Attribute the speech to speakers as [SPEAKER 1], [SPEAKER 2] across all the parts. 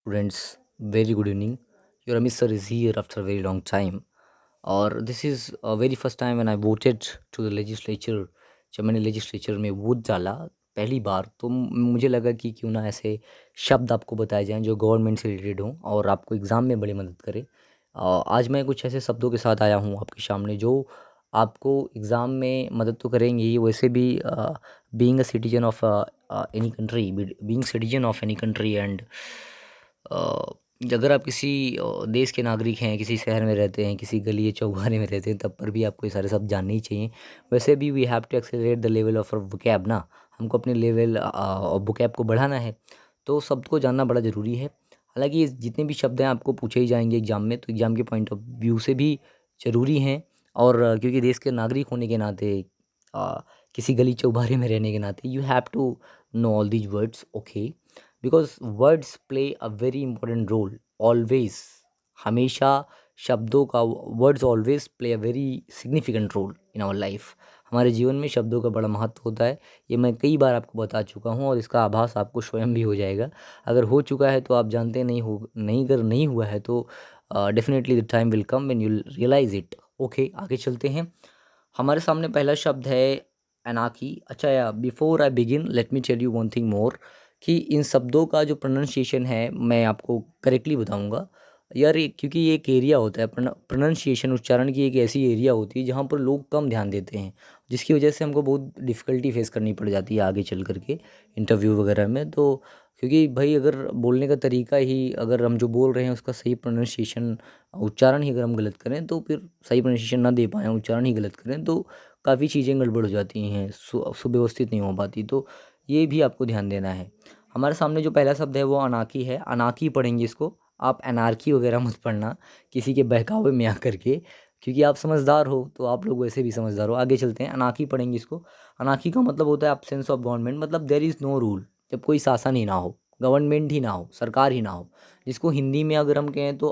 [SPEAKER 1] students, very good evening. Your Amit sir is here after a very long time. और this is very first time when I voted to the legislature. जब मैंने legislature में vote डाला पहली बार, तो मुझे लगा कि क्यों ना ऐसे शब्द आपको बताए जाएं जो गवर्नमेंट से रिलेटेड हों और आपको एग्ज़ाम में बड़ी मदद करें। आज मैं कुछ ऐसे शब्दों के साथ आया हूँ आपके सामने जो आपको एग्ज़ाम में मदद तो करेंगे ही, वैसे भी being a citizen of any country, being citizen of any country and अगर आप किसी देश के नागरिक हैं, किसी शहर में रहते हैं, किसी गली चौबारे में रहते हैं, तब पर भी आपको ये सारे शब्द जानने ही चाहिए। वैसे भी we have to accelerate the level of vocab ना, हमको अपने लेवल ऑफ वोकैब को बढ़ाना है, तो शब्द को जानना बड़ा ज़रूरी है। हालाँकि ये जितने भी शब्द हैं आपको पूछे ही जाएँगे एग्ज़ाम में, तो एग्ज़ाम के पॉइंट ऑफ व्यू से भी ज़रूरी हैं। और क्योंकि देश के नागरिक होने के नाते, अ, किसी गली चौबारे में रहने के नाते, you have to know all these words, okay? Because words play a very important role always. हमेशा शब्दों का, words always play a very significant role in our life. हमारे जीवन में शब्दों का बड़ा महत्व होता है। ये मैं कई बार आपको बता चुका हूँ और इसका आभास आपको स्वयं भी हो जाएगा। अगर हो चुका है तो आप जानते नहीं, हो नहीं, अगर नहीं हुआ है तो definitely the time will come when you realise it. Okay, आगे चलते हैं। हमारे सामने पहला शब्द है एनाकी। अच्छा, या before I begin let me tell you one thing more, कि इन शब्दों का जो प्रोनाउंसिएशन है मैं आपको करेक्टली बताऊंगा। यार क्योंकि ये एक एरिया होता है, प्रोनाउंसिएशन, उच्चारण की एक ऐसी एरिया होती है जहाँ पर लोग कम ध्यान देते हैं, जिसकी वजह से हमको बहुत डिफ़िकल्टी फेस करनी पड़ जाती है आगे चल करके इंटरव्यू वगैरह में। तो क्योंकि भाई अगर बोलने का तरीका ही, अगर हम जो बोल रहे हैं उसका सही प्रोनाउंसिएशन, उच्चारण ही अगर हम गलत करें, तो फिर सही प्रोनाउंसिएशन ना दे पाएँ, उच्चारण ही गलत करें, तो काफ़ी चीज़ें गड़बड़ हो जाती हैं, सुव्यवस्थित नहीं हो पाती। तो ये भी आपको ध्यान देना है। हमारे सामने जो पहला शब्द है वो अनाकी है। अनाकी पढ़ेंगे इसको, आप एनार्की वगैरह मत पढ़ना किसी के बहकावे में आकर के, क्योंकि आप समझदार हो तो आप लोग वैसे भी समझदार हो। आगे चलते हैं, अनाकी पढ़ेंगे इसको। अनाकी का मतलब होता है एब्सेंस ऑफ गवर्नमेंट, मतलब देयर इज़ नो रूल, जब कोई शासन ही ना हो, गवर्नमेंट ही ना हो, सरकार ही ना हो, जिसको हिंदी में अगर हम कहें तो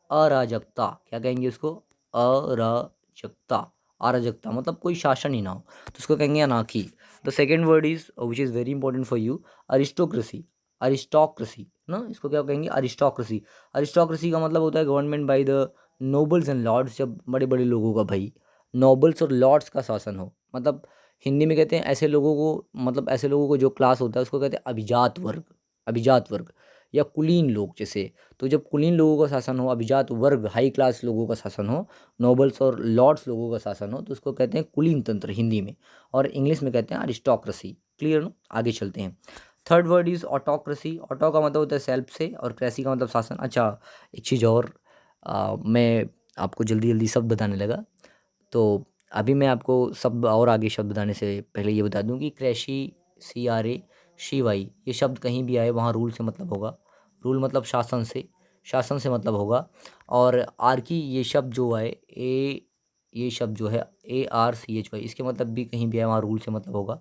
[SPEAKER 1] अराजकता, क्या कहेंगे उसको? अराजकता। अराजकता मतलब कोई शासन ही ना हो, तो उसको कहेंगे अनाकी। The second word is which is very important for you, aristocracy. Aristocracy ना, इसको क्या कहेंगे? अरिस्टोक्रेसी। अरिस्टोक्रेसी का मतलब होता है government by the nobles and lords, जब बड़े बड़े लोगों का, भाई नोबल्स और लॉर्ड्स का शासन हो। मतलब हिंदी में कहते हैं ऐसे लोगों को, मतलब ऐसे लोगों को जो क्लास होता है उसको कहते हैं अभिजात वर्ग। अभिजात वर्ग या कुलीन लोग जैसे। तो जब कुलीन लोगों का शासन हो, अभिजात वर्ग हाई क्लास लोगों का शासन हो, नोबल्स और लॉर्ड्स लोगों का शासन हो, तो उसको कहते हैं कुलीन तंत्र हिंदी में, और इंग्लिश में कहते हैं अरिस्टोक्रेसी। Clear no? आगे चलते हैं। Third word is autocracy. Auto का मतलब होता है सेल्फ से, और क्रेसी का मतलब शासन। अच्छा, एक चीज़ और, मैं आपको जल्दी जल्दी शब्द बताने लगा, तो अभी मैं आपको शब्द और आगे शब्द बताने से पहले ये बता दूं कि क्रैशी, CRACY, ये शब्द कहीं भी आए वहाँ रूल से मतलब होगा। रूल मतलब शासन से, शासन से मतलब होगा। और आर्की ये शब्द जो है, ये शब्द जो है ARCHY, इसके मतलब भी कहीं भी आए वहाँ रूल से मतलब होगा,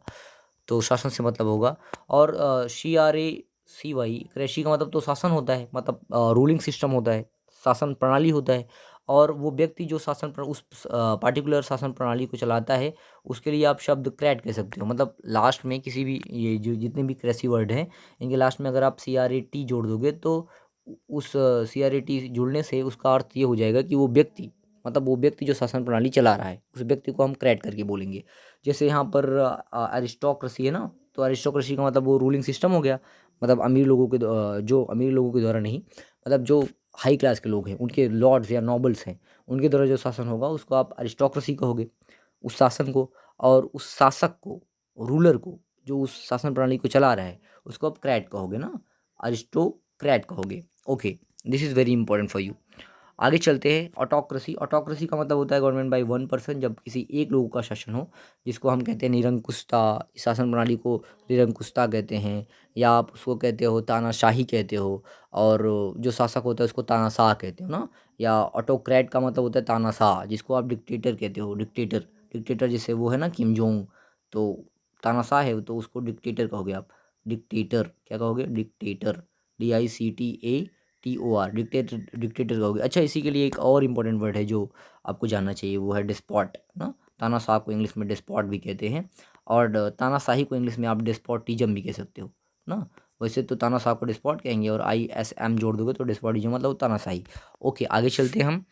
[SPEAKER 1] तो शासन से मतलब होगा। और CRACY, कृषि का मतलब तो शासन होता है, मतलब रूलिंग सिस्टम होता है, शासन प्रणाली होता है। और वो व्यक्ति जो उस पार्टिकुलर शासन प्रणाली को चलाता है, उसके लिए आप शब्द क्रैट कह सकते हो। मतलब लास्ट में किसी भी, ये जो जितने भी कृषि वर्ड हैं, इनके लास्ट में अगर आप CRAT जोड़ दोगे, तो उस CRAT जुड़ने से उसका अर्थ ये हो जाएगा कि वो व्यक्ति, मतलब वो व्यक्ति जो शासन प्रणाली चला रहा है, उस व्यक्ति को हम क्रैट करके बोलेंगे। जैसे यहाँ पर अरिस्टोक्रेसी है ना, तो अरिस्टोक्रेसी का मतलब वो रूलिंग सिस्टम हो गया। मतलब अमीर लोगों के जो अमीर लोगों के द्वारा नहीं, मतलब जो हाई क्लास के लोग हैं, उनके लॉर्ड्स या नॉबल्स हैं, उनके द्वारा जो शासन होगा उसको आप अरिस्टोक्रेसी कहोगे, उस शासन को। और उस शासक को, रूलर को, जो उस शासन प्रणाली को चला रहा है, उसको आप क्रैट कहोगे ना, अरिस्टोक्रैट कहोगे। Okay, this is very important for you. आगे चलते हैं। ऑटोक्रेसी। ऑटोक्रेसी का मतलब होता है गवर्नमेंट बाय वन पर्सन, जब किसी एक लोगों का शासन हो, जिसको हम कहते हैं निरंकुशता। इस शासन प्रणाली को निरंकुशता कहते हैं, या आप उसको कहते हो तानाशाही कहते हो। और जो शासक होता है उसको तानाशाह कहते हो ना। या ऑटोक्रेट का मतलब होता है तानाशाह, जिसको आप डिक्टेटर कहते हो। डिक्टेटर, डिक्टेटर जैसे वो है ना किम जोंग, तो तानाशाह है तो उसको डिक्टेटर कहोगे आप। डिक्टेटर क्या कहोगे? डिक्टेटर, DICTATOR, डिक्टेटर, डिक्टेटर कहोगे। अच्छा, इसी के लिए एक और इम्पोर्टेंट वर्ड है जो आपको जानना चाहिए, वो है डिस्पॉट ना। तानाशाह को इंग्लिश में डिस्पॉट भी कहते हैं, और तानाशाही को इंग्लिश में आप डिस्पॉटिज्म भी कह सकते हो ना। वैसे तो तानाशाह को डिस्पॉट कहेंगे, और ISM जोड़ दोगे तो डिस्पॉटिज्म मतलब तानाशाही। ओके, आगे चलते हैं हम।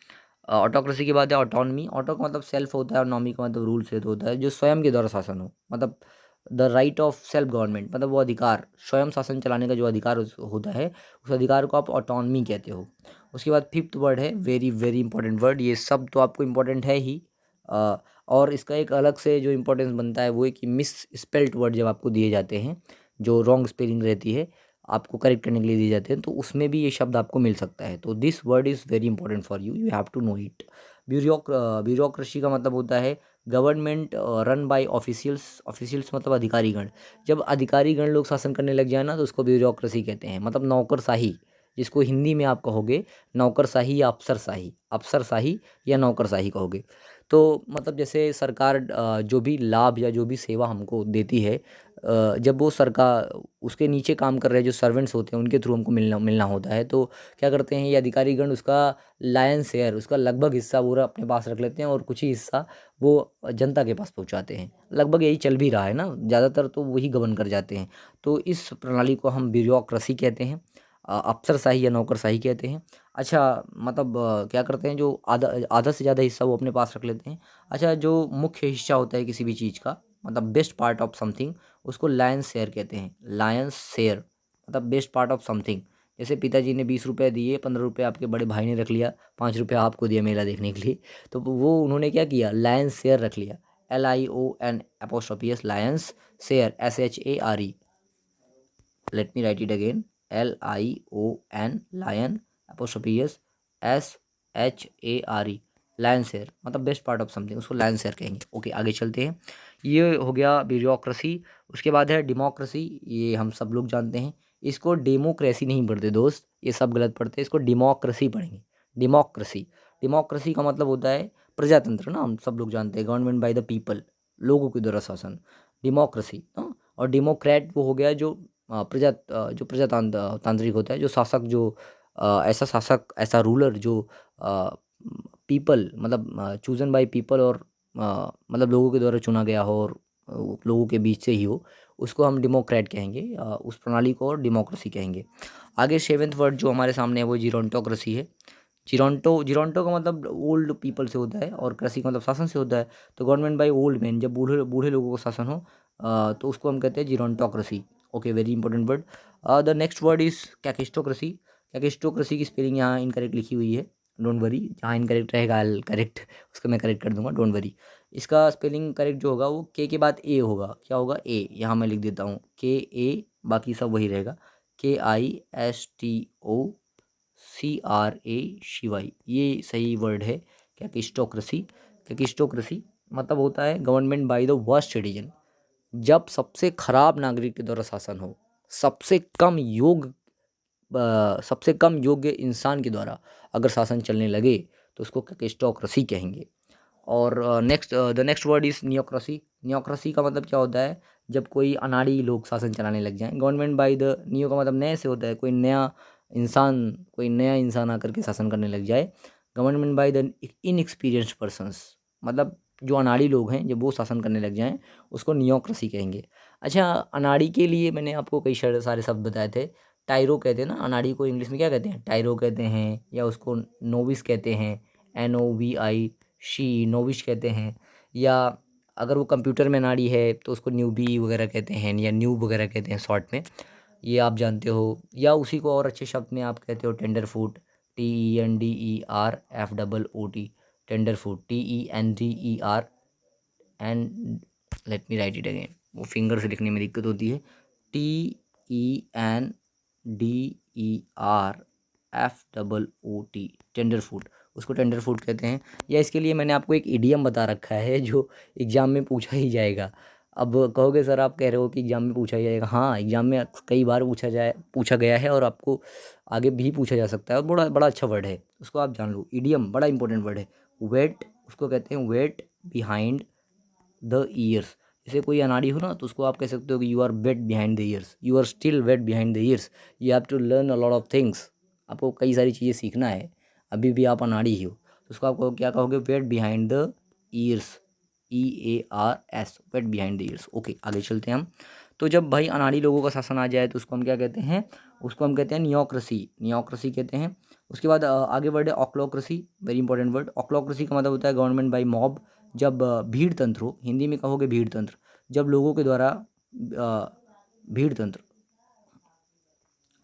[SPEAKER 1] ऑटोक्रेसी के बाद है ऑटोनमी। ऑटो का मतलब सेल्फ होता है और नॉमी का मतलब रूल से होता है, जो स्वयं के द्वारा शासन हो, मतलब the right of self government, मतलब वो अधिकार, स्वयं शासन चलाने का जो अधिकार होता है, उस अधिकार को आप ऑटोनमी कहते हो। उसके बाद फिफ्थ वर्ड है वेरी वेरी इंपॉर्टेंट वर्ड, ये सब तो आपको इंपॉर्टेंट है ही, अ, और इसका एक अलग से जो इंपॉर्टेंस बनता है वो है कि मिस स्पेल्ट वर्ड जब आपको दिए जाते हैं, जो रॉन्ग स्पेलिंग रहती है, आपको करेक्ट करने के लिए दिए जाते हैं, तो उसमें भी ये शब्द आपको मिल सकता है। तो this word is very important for you, you have to know it. Bureaucracy का मतलब होता है government run by officials. Officials मतलब अधिकारीगण। जब अधिकारीगण लोग शासन करने लग जाए ना, तो उसको ब्यूरोक्रेसी कहते हैं, मतलब नौकरशाही, जिसको हिंदी में आप कहोगे नौकरशाही या अफसरशाही, अफसरशाही या नौकरशाही कहोगे। तो मतलब जैसे सरकार जो भी लाभ या जो भी सेवा हमको देती है, जब वो सरकार उसके नीचे काम कर रहे जो सर्वेंट्स होते हैं उनके थ्रू हमको मिलना मिलना होता है, तो क्या करते हैं ये अधिकारीगण, उसका लायन शेयर, उसका लगभग हिस्सा पूरा अपने पास रख लेते हैं और कुछ ही हिस्सा वो जनता के पास पहुंचाते हैं। लगभग यही चल भी रहा है ना, ज़्यादातर तो वही गवर्न कर जाते हैं। तो इस प्रणाली को हम ब्यूरोक्रेसी कहते हैं, अफसरशाही या नौकरशाही कहते हैं। अच्छा, मतलब क्या करते हैं, जो आधा आधा से ज़्यादा हिस्सा वो अपने पास रख लेते हैं। अच्छा, जो मुख्य हिस्सा होता है किसी भी चीज़ का, मतलब बेस्ट पार्ट ऑफ समथिंग, उसको लायंस शेयर कहते हैं। लायंस शेयर मतलब बेस्ट पार्ट ऑफ समथिंग। जैसे पिताजी ने 20 रुपये दिए, 15 रुपये आपके बड़े भाई ने रख लिया, 5 रुपये आपको दिया मेला देखने के लिए, तो वो उन्होंने क्या किया, लायंस शेयर रख लिया। LION lion's share, SHARE, let me write it again, LION lion SHARE, lion share मतलब बेस्ट पार्ट ऑफ समथिंग, उसको लायन शेयर कहेंगे। ओके, आगे चलते हैं। ये हो गया ब्यूरोक्रेसी। उसके बाद है डेमोक्रेसी, ये हम सब लोग जानते हैं। इसको डेमोक्रेसी नहीं पढ़ते दोस्त, ये सब गलत पढ़ते हैं, इसको डेमोक्रेसी पढ़ेंगे। डेमोक्रेसी, डेमोक्रेसी का मतलब होता है प्रजातंत्र ना, हम सब लोग जानते हैं, गवर्नमेंट बाय द पीपल, लोगों के द्वारा शासन, डेमोक्रेसी। और डेमोक्रेट वो हो गया जो जो प्रजातांत्रिक होता है, जो शासक, जो ऐसा शासक, ऐसा रूलर जो पीपल मतलब चूजन बाय पीपल, और मतलब लोगों के द्वारा चुना गया हो और लोगों के बीच से ही हो, उसको हम डेमोक्रेट कहेंगे, उस प्रणाली को और डेमोक्रेसी कहेंगे। आगे सेवेंथ वर्ड जो हमारे सामने है वो जीरोंटोक्रेसी है। जीरोंटो का मतलब ओल्ड पीपल से होता है, और कृषि का मतलब शासन से होता है। तो गवर्नमेंट बाय ओल्ड मैन, जब बूढ़े बूढ़े लोगों को शासन हो, तो उसको हम कहते हैं gerontocracy. Okay, very important word. The next word is kakistocracy. Kakistocracy की स्पेलिंग यहाँ इनकरेक्ट लिखी हुई है, डोंट वरी, जहाँ इनकरेक्ट रहेगा करेक्ट, उसको मैं करेक्ट कर दूंगा, डोंट वरी। इसका स्पेलिंग करेक्ट जो होगा वो के बाद ए होगा, क्या होगा, ए, यहाँ मैं लिख देता हूँ KA, बाकी सब वही रहेगा, KISTOCRACY, ये सही वर्ड है, कैकिस्टोक्रेसी। कैकिस्टोक्रेसी मतलब होता है government by the worst citizen, जब सबसे खराब नागरिक के द्वारा शासन हो, सबसे कम सबसे कम योग्य इंसान के द्वारा अगर शासन चलने लगे, तो उसको कैकिस्टोक्रेसी कहेंगे। और द नेक्स्ट वर्ड इज़ नियोक्रेसी। नियोक्रेसी का मतलब क्या होता है, जब कोई अनाड़ी लोग शासन चलाने लग जाएं। गवर्नमेंट बाय द, नियो का मतलब नए से होता है, कोई नया इंसान आकर के शासन करने लग जाए। Government by the inexperienced persons, मतलब जो अनाड़ी लोग हैं जब वो शासन करने लग जाएं, उसको नियोक्रेसी कहेंगे। अच्छा, अनाड़ी के लिए मैंने आपको कई सारे शब्द बताए थे। टायरो कहते हैं ना अनाड़ी को, इंग्लिश में क्या कहते हैं, टायरो कहते हैं, या उसको नोविस कहते हैं, NOVI, नोविश कहते हैं। या अगर वो कंप्यूटर में अनाड़ी है तो उसको न्यूबी वगैरह कहते हैं, या न्यूब वगैरह कहते हैं शॉर्ट में, ये आप जानते हो। या उसी को और अच्छे शब्द में आप कहते हो tender foot, TENDERFOOT, tender foot, TENDER, late me write it again, वो फिंगर से लिखने में दिक्कत होती है, TENDERFOOT, टेंडर फूट, उसको टेंडर फूट कहते हैं। या इसके लिए मैंने आपको एक इडियम बता रखा है जो एग्ज़ाम में पूछा ही जाएगा। अब कहोगे सर आप कह रहे हो कि एग्ज़ाम में पूछा ही जाएगा, हाँ एग्ज़ाम में कई बार पूछा गया है, और आपको आगे भी पूछा जा सकता है, और बड़ा बड़ा अच्छा वर्ड है, उसको आप जान लो। इडियम बड़ा इंपॉर्टेंट वर्ड है। वेट, उसको कहते हैं वेट बिहाइंड द ईयर्स। जैसे कोई अनाड़ी हो ना, तो उसको आप कह सकते हो कि you are wet behind the ears, you are still wet behind the ears, you have to learn a lot of things, आपको कई सारी चीज़ें सीखना है, अभी भी आप अनाड़ी ही हो, तो उसको आप क्या कहोगे, wet behind the ears, EARS, wet behind the ears. Okay, आगे चलते हैं हम। तो जब भाई अनाड़ी लोगों का शासन आ जाए तो उसको हम क्या कहते हैं, उसको हम कहते हैं नियोक्रेसी, नियोक्रेसी कहते हैं। उसके बाद आगे बढ़े ऑक्लोक्रेसी, वेरी इंपॉर्टेंट वर्ड। ऑक्लोक्रेसी का मतलब होता है गवर्नमेंट बाय मॉब, जब भीड़ तंत्र हो, हिंदी में कहोगे भीड़ तंत्र, जब लोगों के द्वारा भीड़ तंत्र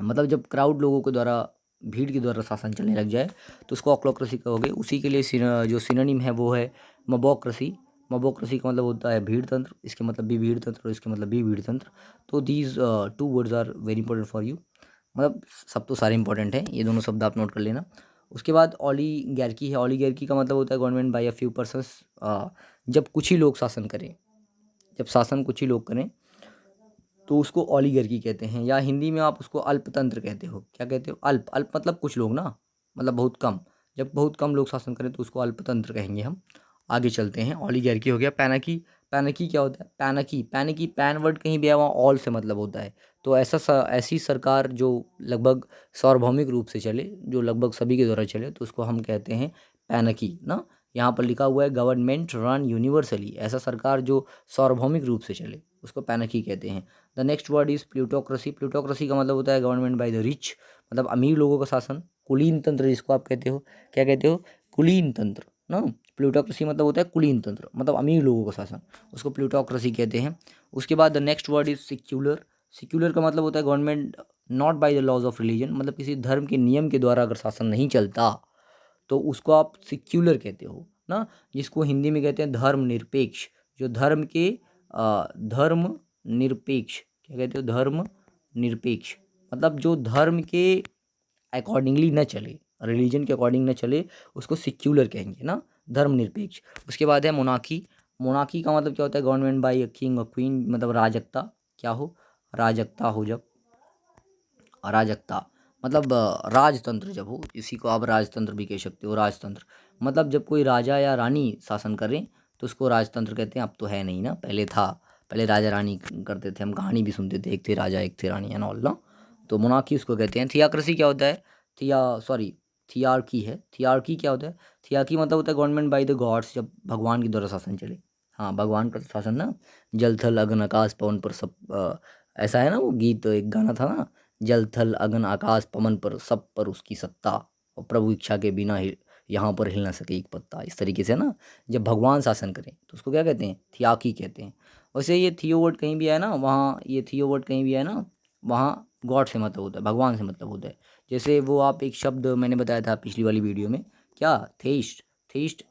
[SPEAKER 1] मतलब जब क्राउड लोगों के द्वारा, भीड़ के द्वारा शासन चलने लग जाए तो उसको ऑक्लोक्रेसी कहोगे। उसी के लिए जो सिनोनिम है वो है मोबोक्रेसी। मोबोक्रेसी का मतलब होता है भीड़ तंत्र, इसके मतलब भी भीड़ तंत्र और इसके मतलब भी भीड़ तंत्र। तो these 2 words are very important for you, मतलब सब तो सारे इंपॉर्टेंट हैं, ये दोनों शब्द आप नोट कर लेना। उसके बाद ओलिगैर्की है। ओलिगैर्की का मतलब होता है government bye a few persons, जब कुछ ही लोग शासन करें, जब शासन कुछ ही लोग करें तो उसको ओलिगर्की कहते हैं, या हिंदी में आप उसको अल्पतंत्र कहते हो। क्या कहते हो? अल्प, अल्प मतलब कुछ लोग ना, मतलब बहुत कम। जब बहुत कम लोग शासन करें तो उसको अल्पतंत्र कहेंगे हम। आगे चलते हैं, ओलिगर्की हो गया। पैनाकी, पैनाकी क्या होता है? पैनाकी, पैनाकी, पैन वर्ड कहीं भी है वहाँ ऑल से मतलब होता है। तो ऐसी सरकार जो लगभग सार्वभौमिक रूप से चले, जो लगभग सभी के द्वारा चले, तो उसको हम कहते हैं पैनाकी ना। यहाँ पर लिखा हुआ है गवर्नमेंट रन यूनिवर्सली, ऐसा सरकार जो सार्वभौमिक रूप से चले उसको पैनाकी कहते हैं। The next word is plutocracy. Plutocracy का मतलब होता है गवर्नमेंट बाय द रिच, मतलब अमीर लोगों का शासन। कुलीन तंत्र जिसको आप कहते हो, क्या कहते हो? कुलीन तंत्र ना। प्लूटोक्रेसी मतलब होता है कुलीन तंत्र, मतलब अमीर लोगों का शासन, उसको प्लूटोक्रेसी कहते हैं। उसके बाद the next word is secular. Secular का मतलब होता है government not by the laws of religion, मतलब किसी धर्म के नियम के द्वारा अगर शासन नहीं चलता तो उसको आप सिक्युलर कहते हो ना, जिसको हिंदी में कहते हैं धर्म निरपेक्ष। जो धर्म के धर्म निरपेक्ष, क्या कहते हो? धर्म निरपेक्ष, मतलब जो धर्म के अकॉर्डिंगली न चले, रिलीजन के अकॉर्डिंग न चले, उसको सिक्युलर कहेंगे ना, धर्मनिरपेक्ष। उसके बाद है मोनार्की। मोनार्की का मतलब क्या होता है? गवर्नमेंट बाय अ किंग और क्वीन, मतलब राजकता, क्या हो? राजकता हो जब, अराजकता मतलब राजतंत्र जब हो, इसी को आप राजतंत्र भी कह सकते हो। राजतंत्र मतलब जब कोई राजा या रानी शासन करें तो उसको राजतंत्र कहते हैं। अब तो है नहीं ना, पहले था, पहले राजा रानी करते थे, हम कहानी भी सुनते थे, एक थे राजा एक थे रानी एंड ऑल ना। तो मोनार्की उसको कहते हैं। थियाक्रेसी क्या होता है? थियार्की है। थियार्की क्या होता है? थियार्की मतलब होता है गवर्नमेंट बाय द गॉड्स, जब भगवान के द्वारा शासन चले। हाँ, भगवान का शासन ना, जल थल अग्नि आकाश पवन पर सब, ऐसा है ना वो गीत, एक गाना था ना, जल थल अगन आकाश पवन पर सब पर उसकी सत्ता, और प्रभु इच्छा के बिना यहाँ पर हिल ना सके एक पत्ता। इस तरीके से ना, जब भगवान शासन करें तो उसको क्या कहते हैं? थियाकी कहते हैं। वैसे ये थियो वर्ड कहीं भी है ना, वहाँ ये थियो वर्ड कहीं भी है ना, वहाँ गॉड से मतलब होता है, भगवान से मतलब होता है। जैसे वो आप एक शब्द मैंने बताया था पिछली वाली वीडियो में, क्या? थेइस्ट। थेइस्ट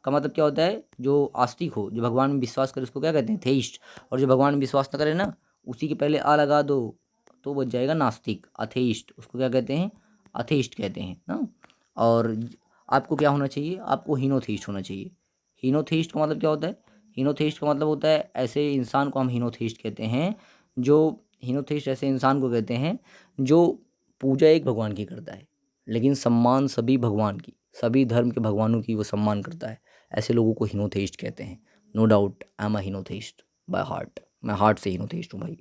[SPEAKER 1] का मतलब क्या होता है? जो आस्तिक हो, जो भगवान में विश्वास करे, उसको क्या कहते हैं? थेइस्ट। और जो भगवान में विश्वास न करे ना, उसी के पहले आ लगा दो तो बच जाएगा नास्तिक, अथेइस्ट। उसको क्या कहते हैं? अथेइस्ट कहते हैं ना। और आपको क्या होना चाहिए? आपको हीनोथेइस्ट होना चाहिए। हीनोथेइस्ट का मतलब क्या होता है? हीनोथेइस्ट का मतलब होता है ऐसे इंसान को हम हीनोथेइस्ट कहते हैं, जो हीनोथेइस्ट ऐसे इंसान को कहते हैं जो पूजा एक भगवान की करता है लेकिन सम्मान सभी भगवान की, सभी धर्म के भगवानों की वो सम्मान करता है। ऐसे लोगों को हीनोथेइस्ट कहते हैं। No doubt I am a henotheist by heart, मैं हार्ट से हीनोथेइस्ट हूँ भाई।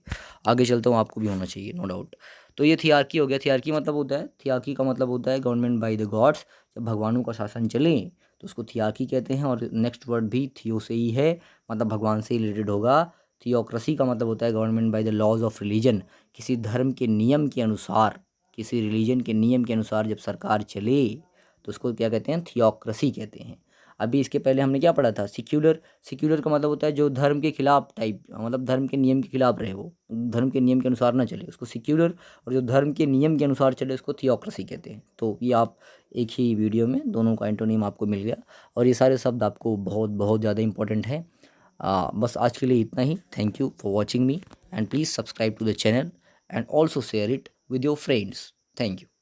[SPEAKER 1] आगे चलता हूँ, आपको भी होना चाहिए नो डाउट। तो ये थियार्की हो गया। थियार्की मतलब होता है, थियार्की का मतलब होता है गवर्नमेंट बाय द गॉड्स, जब भगवानों का शासन चले तो उसको थियार्की कहते हैं। और नेक्स्ट वर्ड भी थियो से ही है, मतलब भगवान से ही रिलेटेड होगा। थियोक्रेसी का मतलब होता है government by the laws of religion, किसी धर्म के नियम के अनुसार, किसी रिलीजन के नियम के अनुसार जब सरकार चले तो उसको क्या कहते हैं? थियोक्रेसी कहते हैं। अभी इसके पहले हमने क्या पढ़ा था? सिक्युलर। सिक्युलर का मतलब होता है जो धर्म के खिलाफ टाइप, मतलब धर्म के नियम के खिलाफ रहे, वो धर्म के नियम के अनुसार ना चले, उसको सिक्युलर। और जो धर्म के नियम के अनुसार चले उसको थियोक्रेसी कहते हैं। तो ये आप एक ही वीडियो में दोनों का एंटोनिम आपको मिल गया, और ये सारे शब्द आपको बहुत बहुत ज़्यादा इंपॉर्टेंट है। बस आज के लिए इतना ही। Thank you for watching me and please subscribe to the channel and also share it with your friends. Thank you.